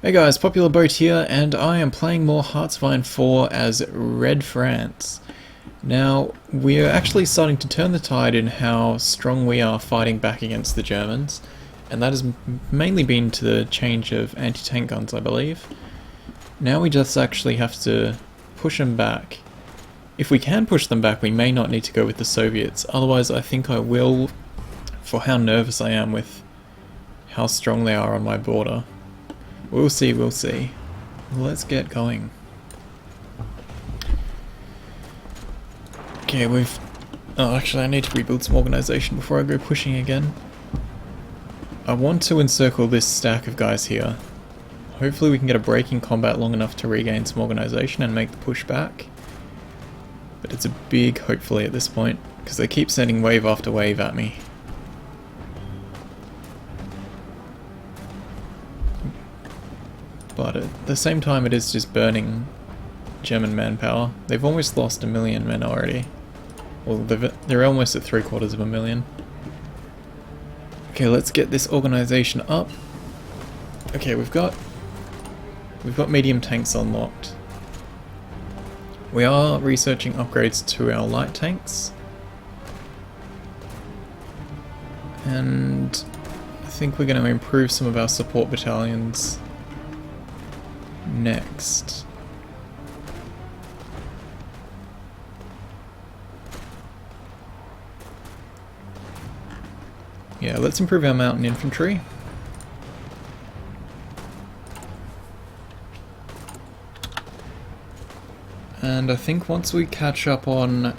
Hey guys, Popular Boat here, and I am playing more Hearts of Iron 4 as Red France. Now, we're actually starting to turn the tide in how strong we are fighting back against the Germans, and that has mainly been to the change of anti-tank guns, I believe. Now we just actually have to push them back. If we can push them back, we may not need to go with the Soviets, otherwise I think I will, for how nervous I am with how strong they are on my border. We'll see, we'll see. Let's get going. Okay, oh, actually I need to rebuild some organisation before I go pushing again. I want to encircle this stack of guys here. Hopefully we can get a break in combat long enough to regain some organisation and make the push back. But it's a big hopefully at this point, because they keep sending wave after wave at me. But at the same time it is just burning German manpower. They've almost lost 1 million men already. Well, they're almost at 750,000. Okay, let's get this organisation up. Okay, we've got medium tanks unlocked. We are researching upgrades to our light tanks. And I think we're going to improve some of our support battalions next. Yeah, let's improve our mountain infantry. And I think once we catch up on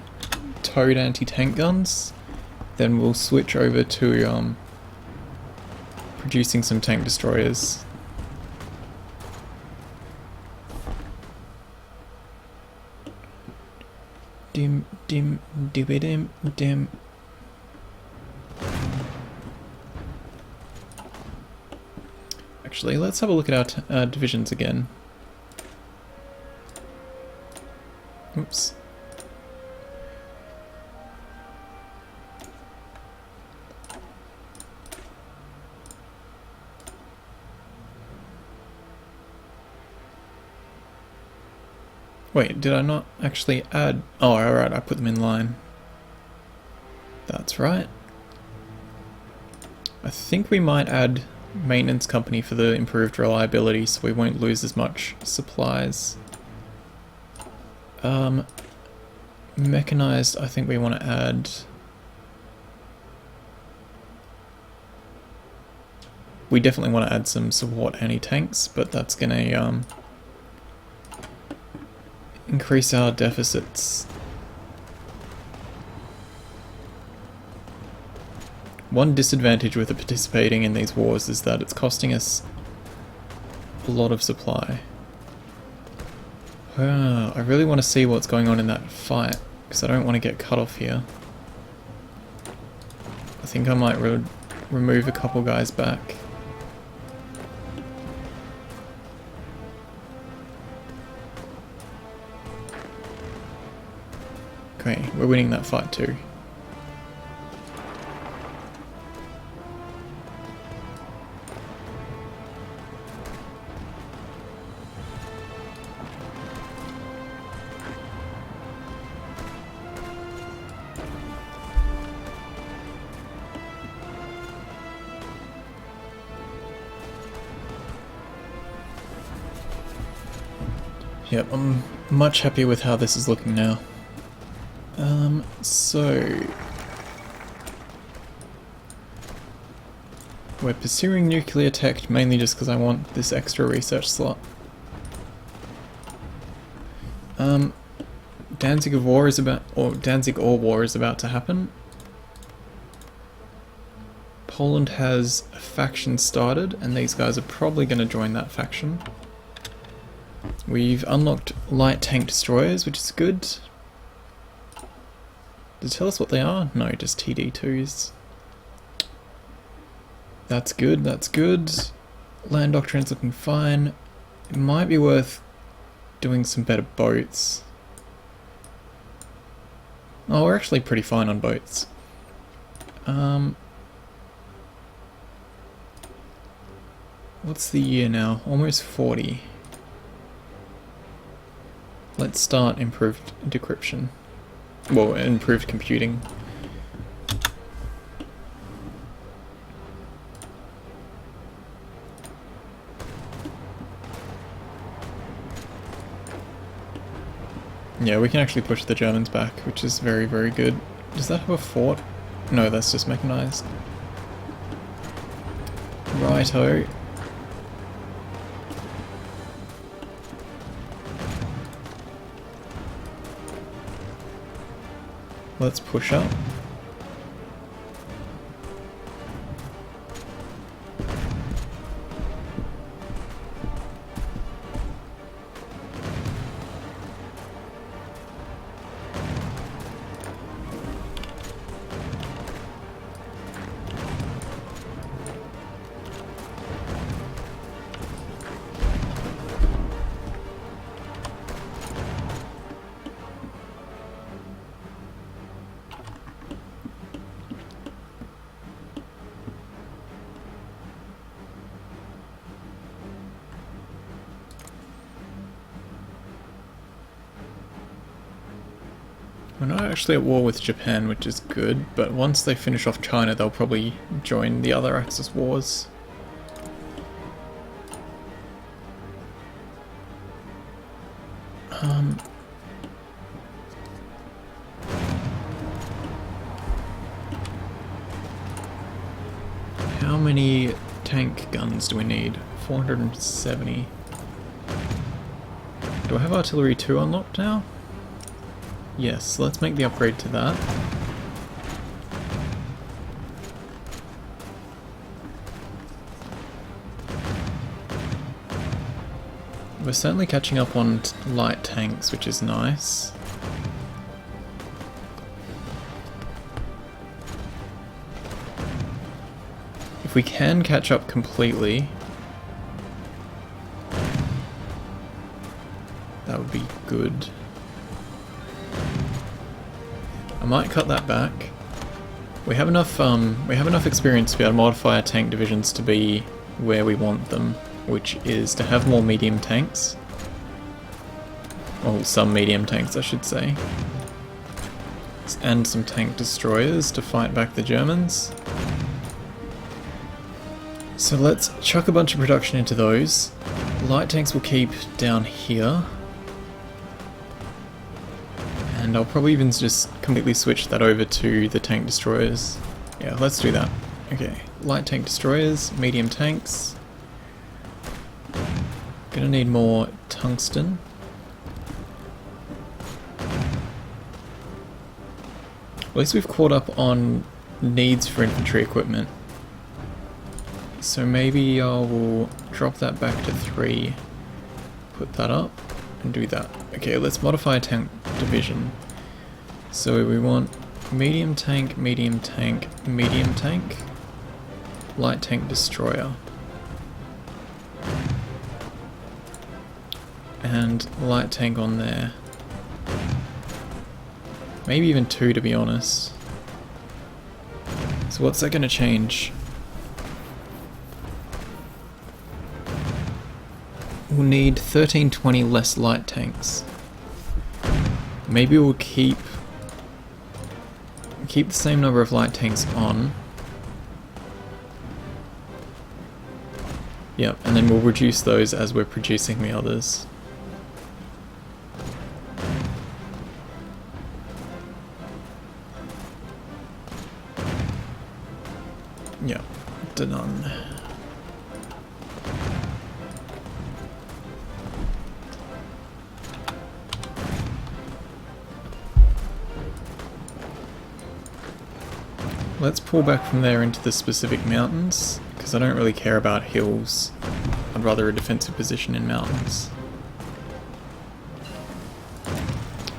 towed anti-tank guns, then we'll switch over to producing some tank destroyers. Dim, dim, dibby dim, dim. Actually, let's have a look at our divisions again. Oops. Wait, did I not actually add... Oh, alright, I put them in line. That's right. I think we might add maintenance company for the improved reliability so we won't lose as much supplies. Mechanized, I think we want to add... We definitely want to add some support anti-tanks, but that's gonna increase our deficits. One disadvantage with participating in these wars is that it's costing us a lot of supply. I really want to see what's going on in that fight, because I don't want to get cut off here. I think I might remove a couple guys back. Okay, we're winning that fight too. Yep, I'm much happier with how this is looking now. So... We're pursuing nuclear tech mainly just because I want this extra research slot. Danzig Ore War is about to happen. Poland has a faction started, and these guys are probably going to join that faction. We've unlocked light tank destroyers, which is good. Does it tell us what they are? No, just TD2s. That's good, that's good. Land doctrine's looking fine. It might be worth doing some better boats. Oh, we're actually pretty fine on boats. What's the year now? Almost 40. Let's start improved decryption. Well, improved computing. Yeah, we can actually push the Germans back, which is very, very good. Does that have a fort? No, that's just mechanized. Righto. Let's push up. We're not actually at war with Japan, which is good, but once they finish off China, they'll probably join the other Axis wars. How many tank guns do we need? 470. Do I have artillery 2 unlocked now? Yes, let's make the upgrade to that. We're certainly catching up on light tanks, which is nice. If we can catch up completely, that would be good. I might cut that back. We have enough experience to be able to modify our tank divisions to be where we want them, which is to have more medium tanks. Well, some medium tanks, I should say. And some tank destroyers to fight back the Germans. So let's chuck a bunch of production into those. Light tanks will keep down here. And I'll probably even just completely switch that over to the tank destroyers. Yeah, let's do that. Okay, light tank destroyers, medium tanks. Gonna need more tungsten. At least we've caught up on needs for infantry equipment. So maybe I will drop that back to 3, put that up, and do that. Okay, let's modify a tank division. So we want medium tank, medium tank, medium tank, light tank destroyer. And light tank on there. Maybe even 2 to be honest. So what's that going to change? We'll need 1320 less light tanks. Maybe we'll keep the same number of light tanks on. Yep, and then we'll reduce those as we're producing the others. Yep, done. Let's pull back from there into the specific mountains, because I don't really care about hills. I'd rather a defensive position in mountains.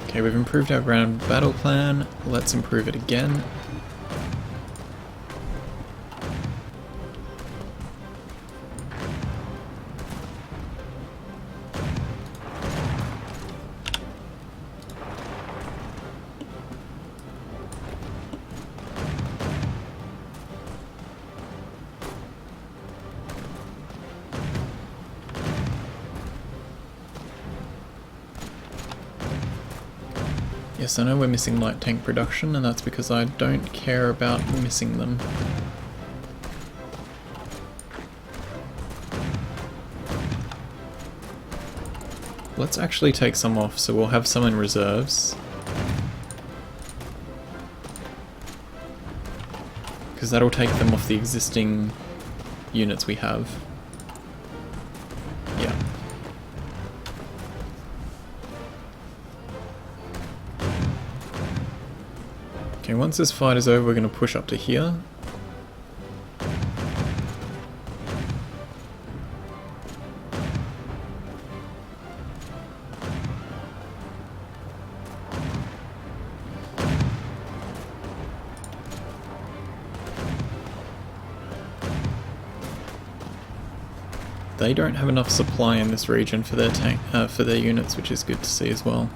Okay, we've improved our ground battle plan. Let's improve it again. Yes, I know we're missing light tank production, and that's because I don't care about missing them. Let's actually take some off, so we'll have some in reserves. Because that'll take them off the existing units we have. Yeah. Okay, once this fight is over, we're going to push up to here. They don't have enough supply in this region for their for their units, which is good to see as well.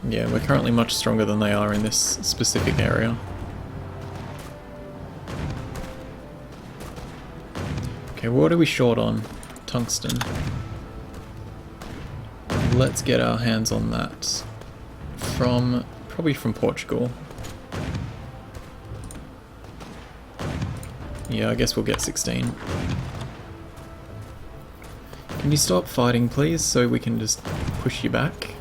Yeah, we're currently much stronger than they are in this specific area. Okay, what are we short on? Tungsten. Let's get our hands on that. Probably from Portugal. Yeah, I guess we'll get 16. Can you stop fighting, please, so we can just push you back?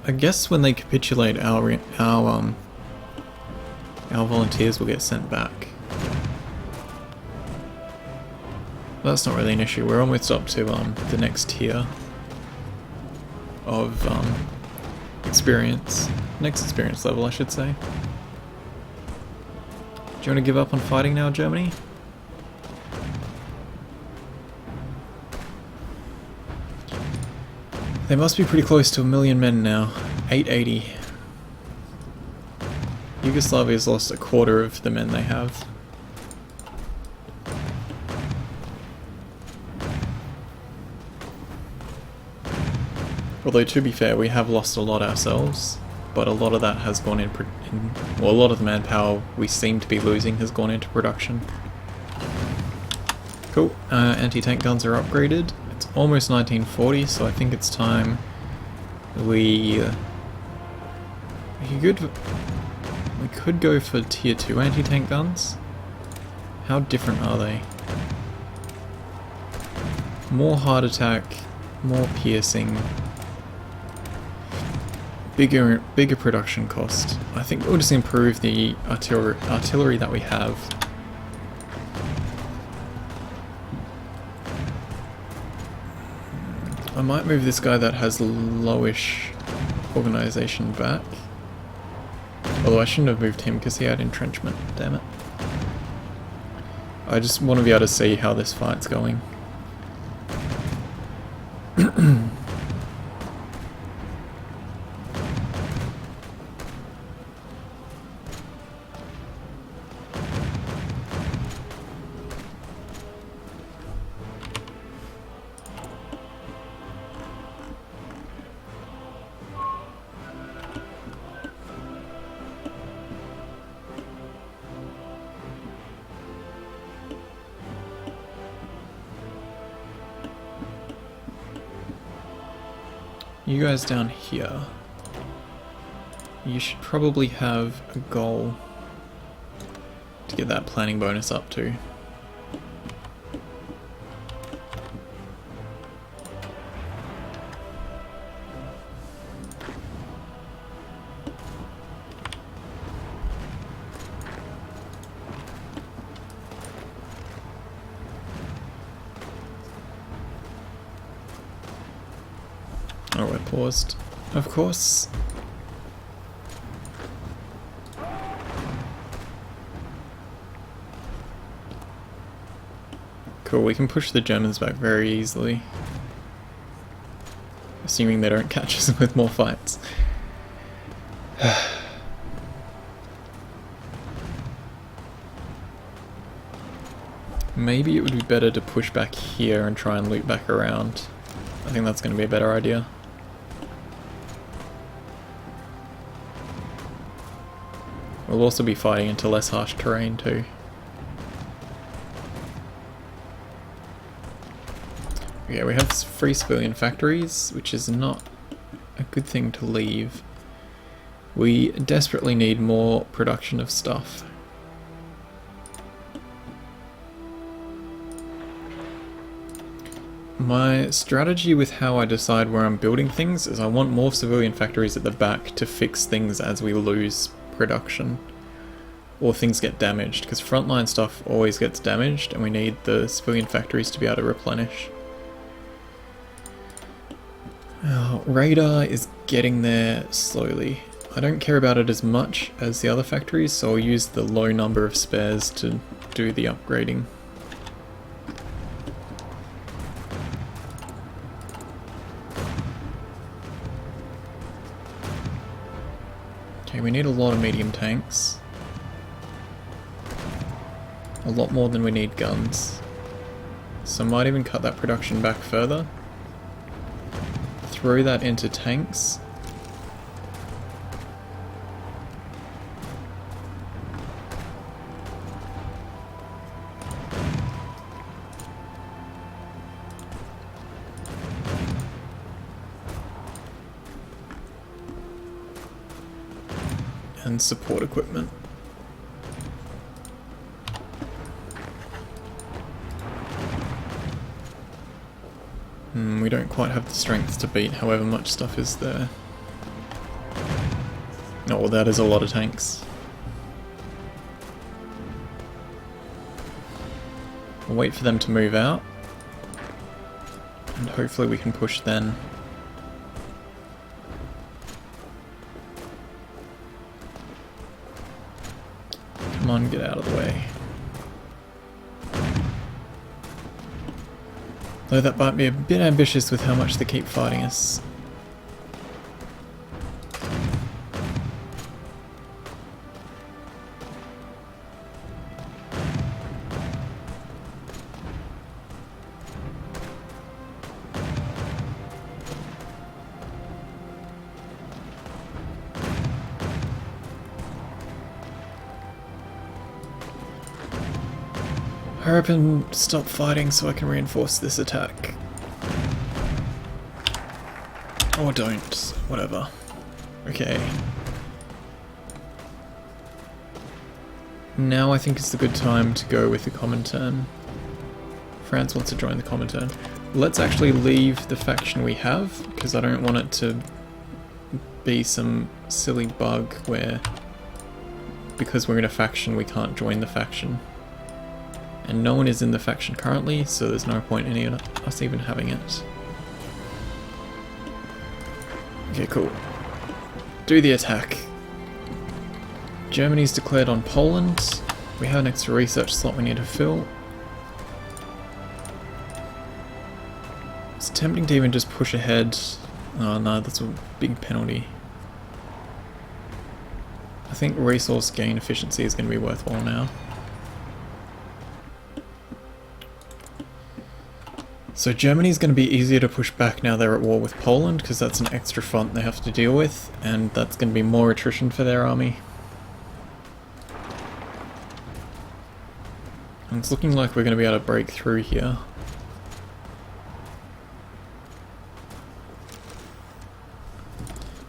I guess when they capitulate, our volunteers will get sent back. That's not really an issue. We're almost up to the next tier of experience. Next experience level, I should say. Do you want to give up on fighting now, Germany? They must be pretty close to 1 million men now. 880. Yugoslavia's lost a quarter of the men they have. Although, to be fair, we have lost a lot ourselves, but a lot of that has gone well, a lot of the manpower we seem to be losing has gone into production. Cool. Anti-tank guns are upgraded. It's almost 1940, so I think it's time we could go for tier 2 anti-tank guns. How different are they? More heart attack, more piercing, bigger production cost. I think we'll just improve the artillery that we have. I might move this guy that has lowish organization back. Although I shouldn't have moved him because he had entrenchment, damn it. I just want to be able to see how this fight's going. You guys down here, you should probably have a goal to get that planning bonus up to. Oh, we're paused. Of course. Cool, we can push the Germans back very easily. Assuming they don't catch us with more fights. Maybe it would be better to push back here and try and loop back around. I think that's going to be a better idea. We'll also be fighting into less harsh terrain too. Okay, we have 3 civilian factories, which is not a good thing to leave. We desperately need more production of stuff. My strategy with how I decide where I'm building things is I want more civilian factories at the back to fix things as we lose production or things get damaged, because frontline stuff always gets damaged and we need the civilian factories to be able to replenish. Radar is getting there slowly. I don't care about it as much as the other factories, so I'll use the low number of spares to do the upgrading. Okay, we need a lot of medium tanks. A lot more than we need guns. So I might even cut that production back further. Throw that into tanks. And support equipment. We don't quite have the strength to beat however much stuff is there. Oh, well, that is a lot of tanks. We'll wait for them to move out. And hopefully we can push then. Come on, get out of the way. Though that might be a bit ambitious with how much they keep fighting us. Hurry up and stop fighting so I can reinforce this attack. Or don't. Whatever. Okay. Now I think it's a good time to go with the Comintern. France wants to join the Comintern. Let's actually leave the faction we have, because I don't want it to be some silly bug where because we're in a faction we can't join the faction. And no one is in the faction currently, so there's no point in us even having it. Okay, cool. Do the attack. Germany's declared on Poland. We have an extra research slot we need to fill. It's tempting to even just push ahead. Oh no, that's a big penalty. I think resource gain efficiency is going to be worthwhile now. So Germany's going to be easier to push back now they're at war with Poland, because that's an extra front they have to deal with, and that's going to be more attrition for their army. And it's looking like we're going to be able to break through here.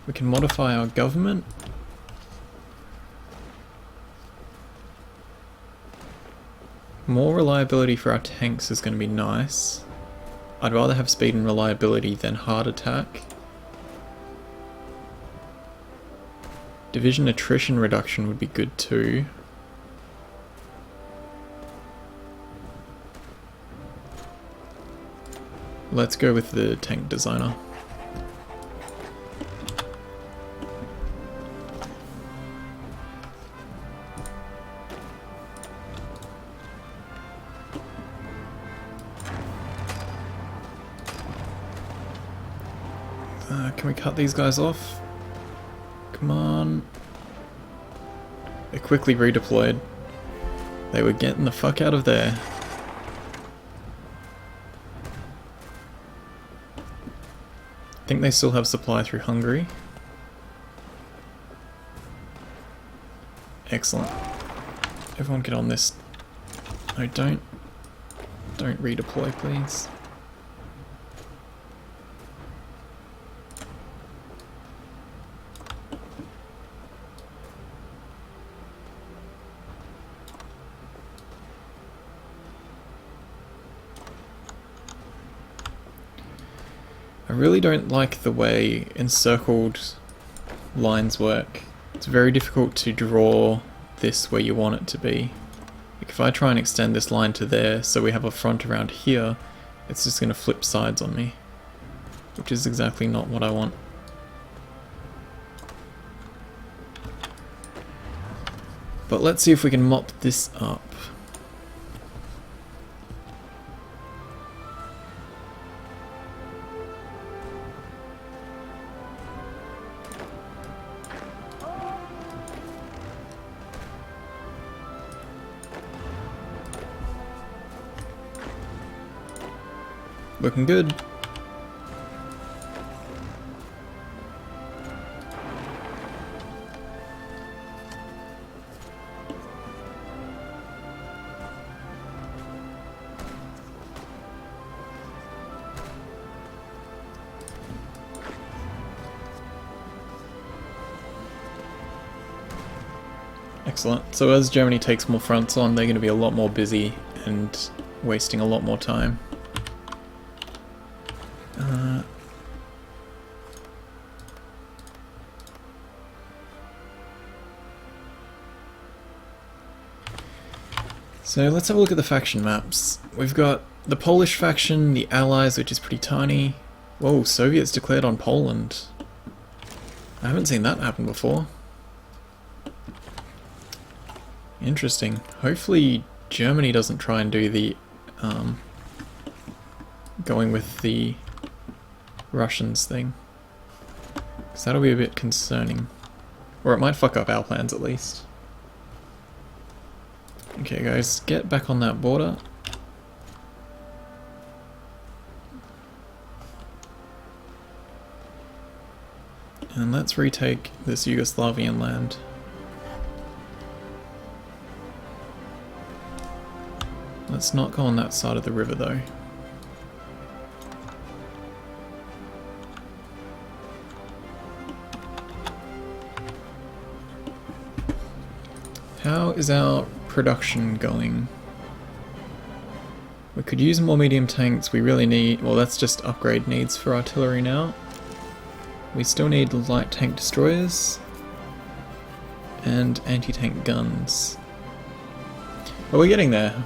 We can modify our government. More reliability for our tanks is going to be nice. I'd rather have speed and reliability than hard attack. Division attrition reduction would be good too. Let's go with the tank designer. Can we cut these guys off? Come on. They quickly redeployed. They were getting the fuck out of there. think they still have supply through Hungary. Excellent. Everyone get on this. No, don't redeploy, please. I really don't like the way encircled lines work. It's very difficult to draw this where you want it to be. Like if I try and extend this line to there so we have a front around here, it's just going to flip sides on me, which is exactly not what I want. But let's see if we can mop this up. Looking good. Excellent. So as Germany takes more fronts on, they're going to be a lot more busy and wasting a lot more time. So let's have a look at the faction maps. We've got the Polish faction, the Allies, which is pretty tiny. Whoa, Soviets declared on Poland. I haven't seen that happen before. Interesting. Hopefully Germany doesn't try and do the going with the Russians thing, because that'll be a bit concerning. Or it might fuck up our plans at least. Okay guys, get back on that border. And let's retake this Yugoslavian land. Let's not go on that side of the river though. How is our production going? We could use more medium tanks. We really need, well, that's just upgrade needs for artillery now. We still need light tank destroyers and anti-tank guns. But we're getting there.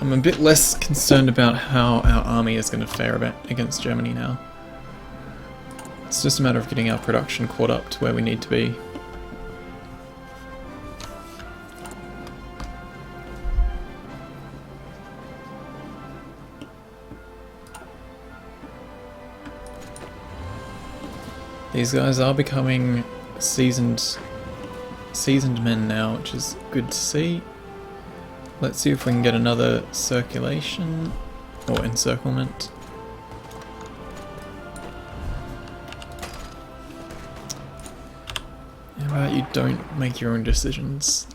I'm a bit less concerned about how our army is going to fare against Germany now. It's just a matter of getting our production caught up to where we need to be. These guys are becoming seasoned men now, which is good to see. Let's see if we can get another circulation or encirclement. How about you don't make your own decisions?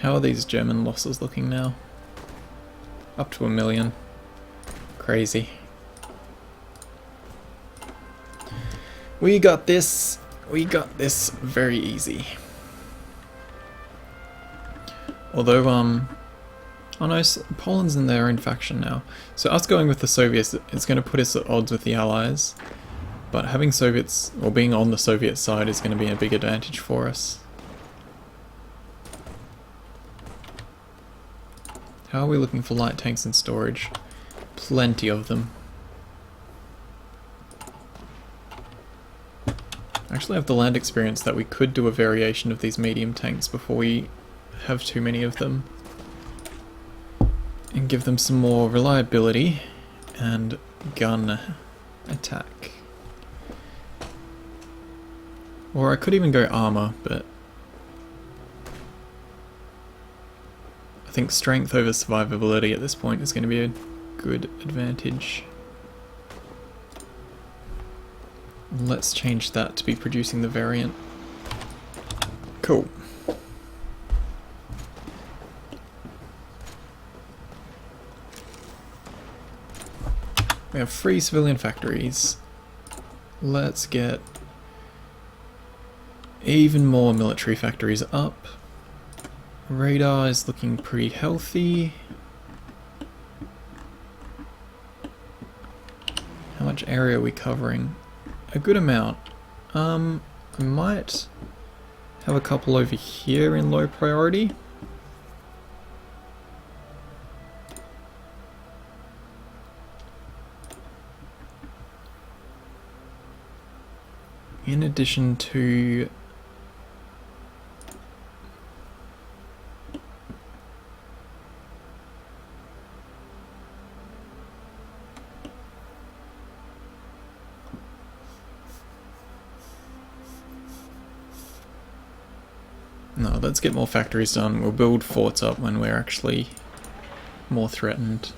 How are these German losses looking now? Up to 1 million. Crazy. We got this. We got this very easy. Although, oh no, Poland's in their own faction now. So us going with the Soviets, it's going to put us at odds with the Allies. But having Soviets, or being on the Soviet side, is going to be a big advantage for us. How are we looking for light tanks in storage? Plenty of them. actually have the land experience that we could do a variation of these medium tanks before we have too many of them. And give them some more reliability and gun attack. Or I could even go armor, but I think strength over survivability at this point is going to be a good advantage. Let's change that to be producing the variant. Cool. We have 3 civilian factories. Let's get even more military factories up. Radar is looking pretty healthy. How much area are we covering? A good amount. I might have a couple over here in low priority. In addition to no, let's get more factories done. We'll build forts up when we're actually more threatened.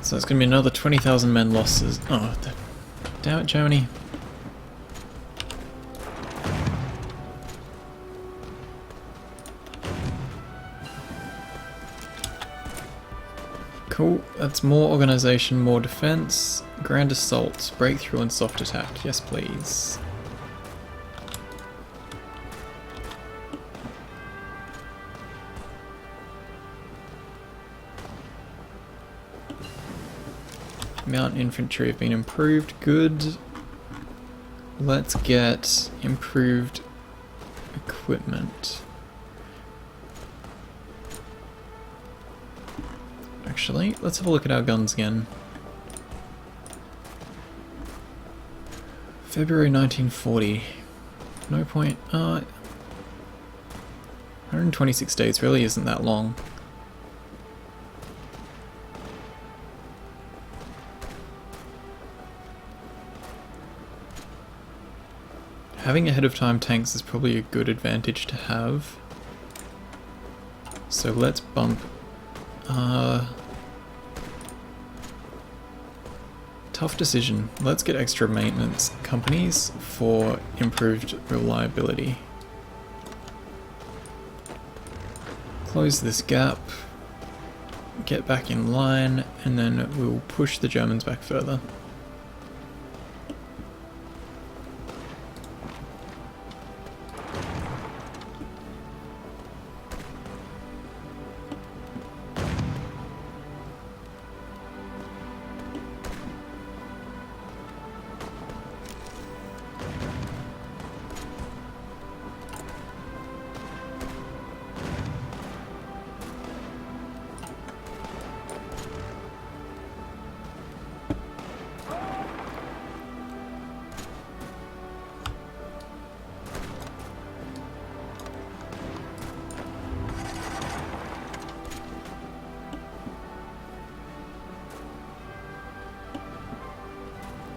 So it's going to be another 20,000 men losses. Oh, damn it, Germany. Cool, that's more organisation, more defence. Grand assault, breakthrough and soft attack. Yes, please. Mountain infantry have been improved, good. Let's get improved equipment. Actually, let's have a look at our guns again. February 1940. No point. 126 days really isn't that long. Having ahead of time tanks is probably a good advantage to have. So let's bump tough decision. Let's get extra maintenance companies for improved reliability. Close this gap, get back in line, and then we'll push the Germans back further.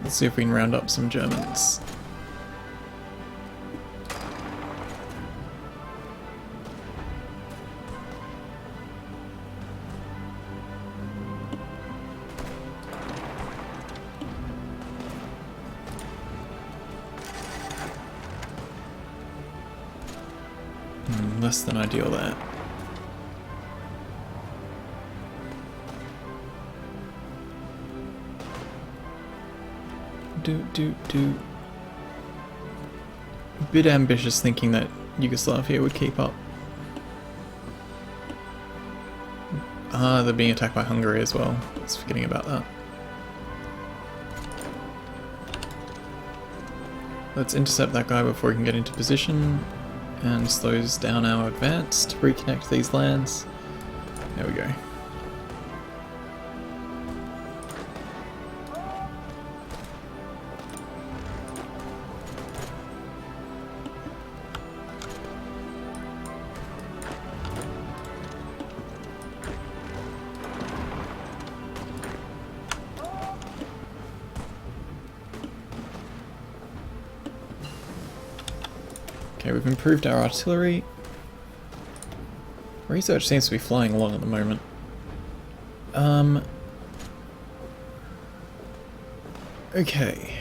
Let's see if we can round up some Germans. Less than ideal there. A bit ambitious thinking that Yugoslavia would keep up. Ah, they're being attacked by Hungary as well. I was forgetting about that. Let's intercept that guy before he can get into position and slows down our advance to reconnect these lands. There we go. Okay, we've improved our artillery. Research seems to be flying along at the moment. Okay.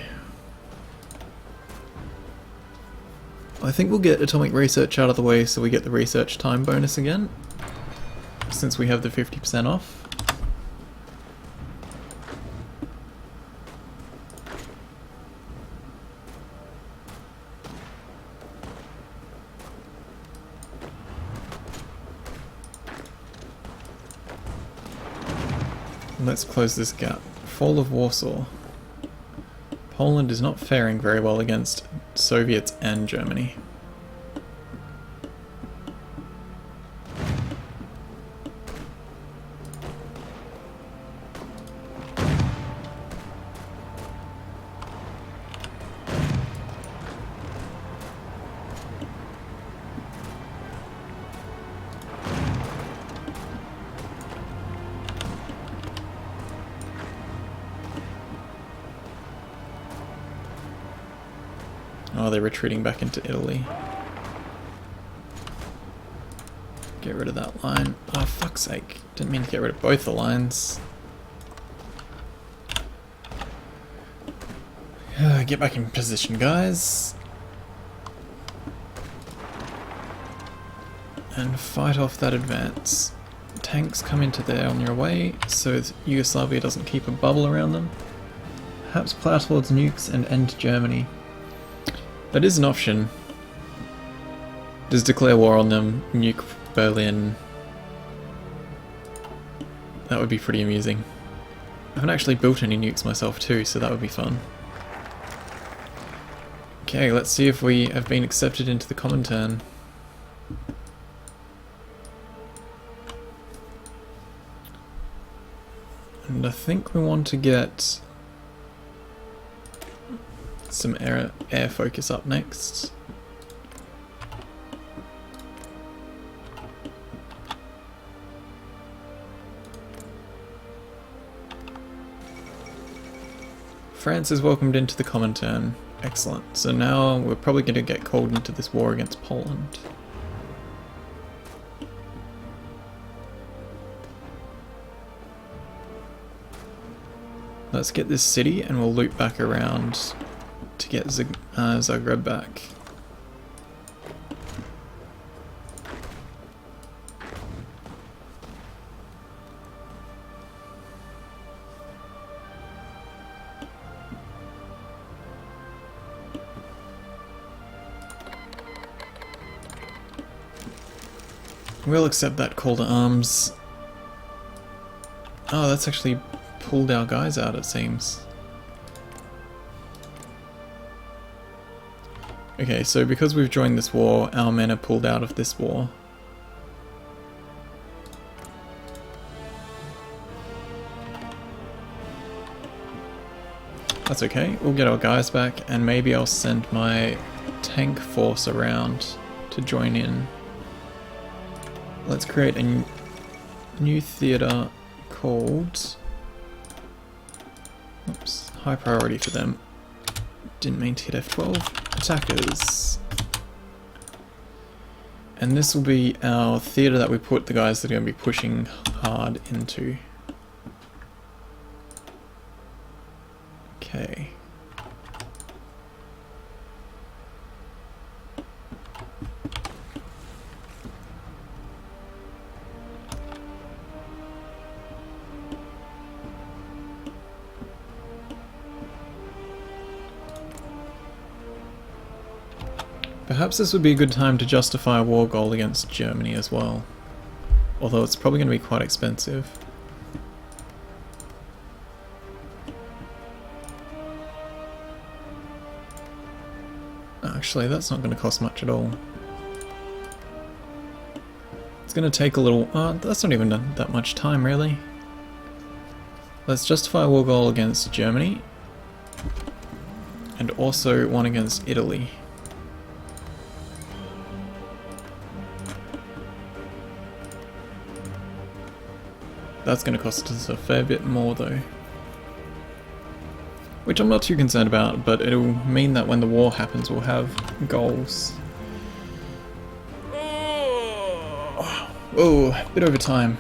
I think we'll get atomic research out of the way so we get the research time bonus again, since we have the 50% off. Let's close this gap. Fall of Warsaw. Poland is not faring very well against Soviets and Germany. Oh, they're retreating back into Italy. Get rid of that line. Oh, fuck's sake. Didn't mean to get rid of both the lines. Get back in position, guys. And fight off that advance. Tanks come into there on your way, so Yugoslavia doesn't keep a bubble around them. Perhaps plow towards nukes and end Germany. That is an option. Just declare war on them, nuke Berlin. That would be pretty amusing. I haven't actually built any nukes myself too, so that would be fun. Okay, let's see if we have been accepted into the Comintern. And I think we want to get some air focus up next. France is welcomed into the Comintern. Excellent. So now we're probably going to get called into this war against Poland. Let's get this city and we'll loop back around to get Zagreb back. We'll accept that call to arms. Oh, that's actually pulled our guys out, it seems. Okay, so because we've joined this war, our men are pulled out of this war. That's okay, we'll get our guys back, and maybe I'll send my tank force around to join in. Let's create a new theatre called... Oops, high priority for them. Didn't mean to hit F12. Attackers. And this will be our theatre that we put the guys that are going to be pushing hard into. Okay. Perhaps this would be a good time to justify a war goal against Germany as well. Although it's probably going to be quite expensive. Actually, that's not going to cost much at all. It's going to take a little... that's not even that much time, really. Let's justify a war goal against Germany. And also one against Italy. That's going to cost us a fair bit more though. Which I'm not too concerned about, but it'll mean that when the war happens we'll have goals. Oh, a bit over time.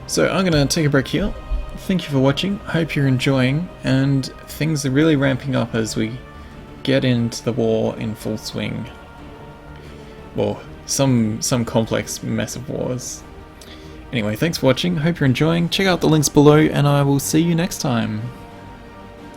So I'm going to take a break here. Thank you for watching, hope you're enjoying, and things are really ramping up as we get into the war in full swing. Well, some complex mess of wars. Anyway, thanks for watching, hope you're enjoying, check out the links below, and I will see you next time.